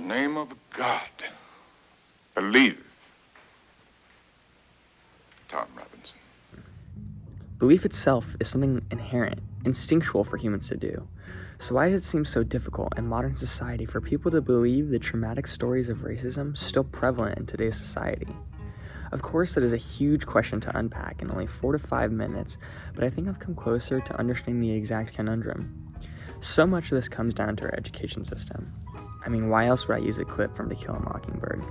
name of God, believe. Tom Robinson. Belief itself is something inherent, instinctual for humans to do. So why does it seem so difficult in modern society for people to believe the traumatic stories of racism still prevalent in today's society? Of course, that is a huge question to unpack in only 4 to 5 minutes, but I think I've come closer to understanding the exact conundrum. So much of this comes down to our education system. I mean, why else would I use a clip from To Kill a Mockingbird?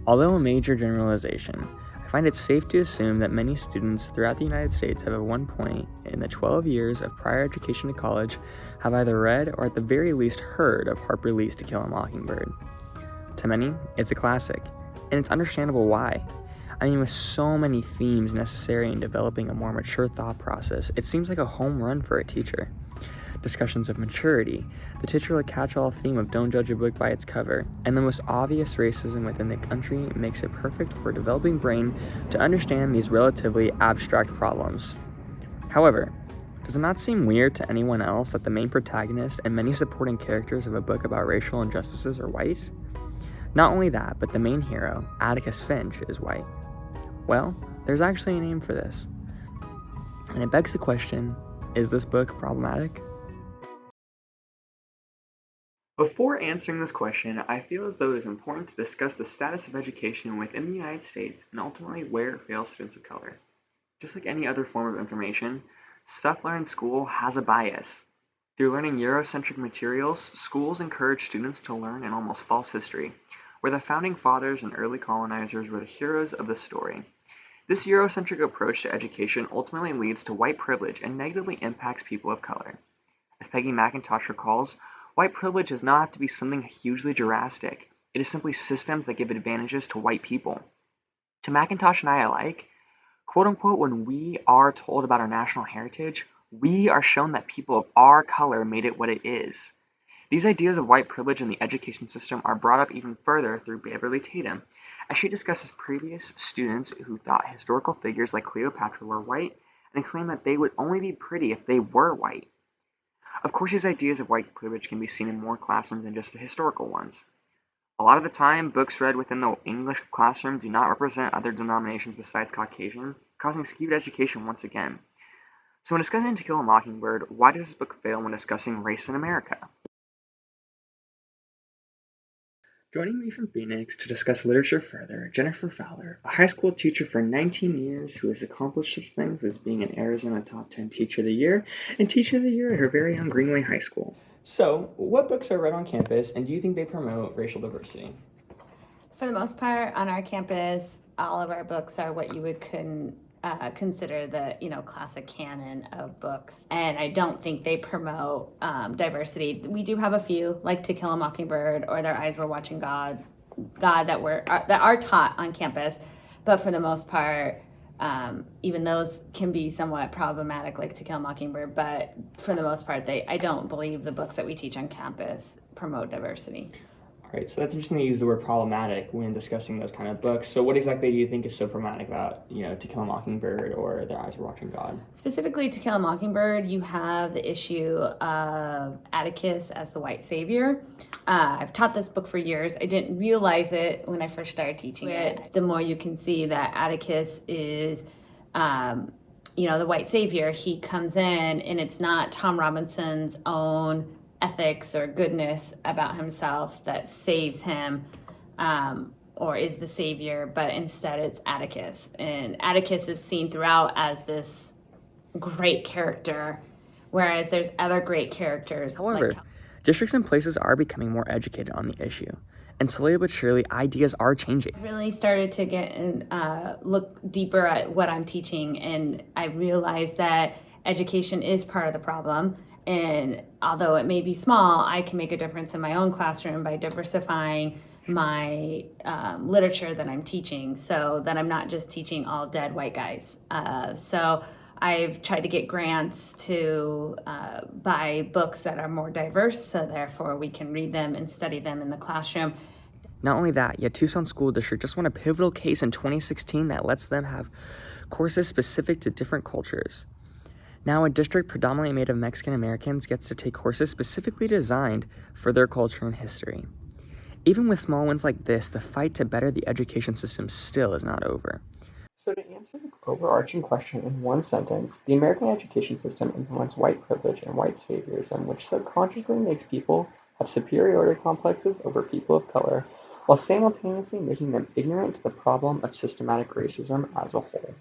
Although a major generalization, I find it safe to assume that many students throughout the United States have at one point in the 12 years of prior education to college have either read or at the very least heard of Harper Lee's To Kill a Mockingbird. To many, it's a classic, and it's understandable why. I mean, with so many themes necessary in developing a more mature thought process, it seems like a home run for a teacher. Discussions of maturity, the titular catch-all theme of don't judge a book by its cover, and the most obvious racism within the country makes it perfect for a developing brain to understand these relatively abstract problems. However, does it not seem weird to anyone else that the main protagonist and many supporting characters of a book about racial injustices are white? Not only that, but the main hero, Atticus Finch, is white. Well, there's actually a name for this. And it begs the question, is this book problematic? Before answering this question, I feel as though it is important to discuss the status of education within the United States and ultimately where it fails students of color. Just like any other form of information, stuff learned in school has a bias. Through learning Eurocentric materials, schools encourage students to learn an almost false history, where the founding fathers and early colonizers were the heroes of the story. This Eurocentric approach to education ultimately leads to white privilege and negatively impacts people of color. As Peggy McIntosh recalls, white privilege does not have to be something hugely drastic. It is simply systems that give advantages to white people. To McIntosh and I alike, quote-unquote, when we are told about our national heritage, we are shown that people of our color made it what it is. These ideas of white privilege in the education system are brought up even further through Beverly Tatum, as she discusses previous students who thought historical figures like Cleopatra were white and exclaimed that they would only be pretty if they were white. Of course, these ideas of white privilege can be seen in more classrooms than just the historical ones. A lot of the time, books read within the English classroom do not represent other denominations besides Caucasian, causing skewed education once again. So when discussing To Kill a Mockingbird, why does this book fail when discussing race in America? Joining me from Phoenix to discuss literature further, Jennifer Fowler, a high school teacher for 19 years who has accomplished such things as being an Arizona Top 10 Teacher of the Year and Teacher of the Year at her very own Greenway High School. So, what books are read on campus, and do you think they promote racial diversity? For the most part, on our campus, all of our books are what you would consider the classic canon of books, and I don't think they promote diversity. We do have a few, like To Kill a Mockingbird or Their Eyes Were Watching God that are taught on campus, but for the most part, even those can be somewhat problematic, like To Kill a Mockingbird. But for the most part, I don't believe the books that we teach on campus promote diversity. All right, so that's interesting to use the word problematic when discussing those kind of books. So what exactly do you think is so problematic about, To Kill a Mockingbird or Their Eyes Were Watching God? Specifically, To Kill a Mockingbird, you have the issue of Atticus as the white savior. I've taught this book for years. I didn't realize it when I first started teaching it. The more you can see that Atticus is, the white savior, he comes in and it's not Tom Robinson's own ethics or goodness about himself that saves him or is the savior, but instead it's Atticus. And Atticus is seen throughout as this great character, whereas there's other great characters. However, districts and places are becoming more educated on the issue, and slowly but surely ideas are changing. I really started to get and look deeper at what I'm teaching, and I realized that education is part of the problem. And although it may be small, I can make a difference in my own classroom by diversifying my literature that I'm teaching, so that I'm not just teaching all dead white guys. So I've tried to get grants to buy books that are more diverse, so therefore we can read them and study them in the classroom. Not only that, yet Tucson School District just won a pivotal case in 2016 that lets them have courses specific to different cultures. Now, a district predominantly made of Mexican Americans gets to take courses specifically designed for their culture and history. Even with small wins like this, the fight to better the education system still is not over. So to answer the overarching question in one sentence, the American education system implements white privilege and white saviorism, which subconsciously makes people have superiority complexes over people of color, while simultaneously making them ignorant to the problem of systematic racism as a whole.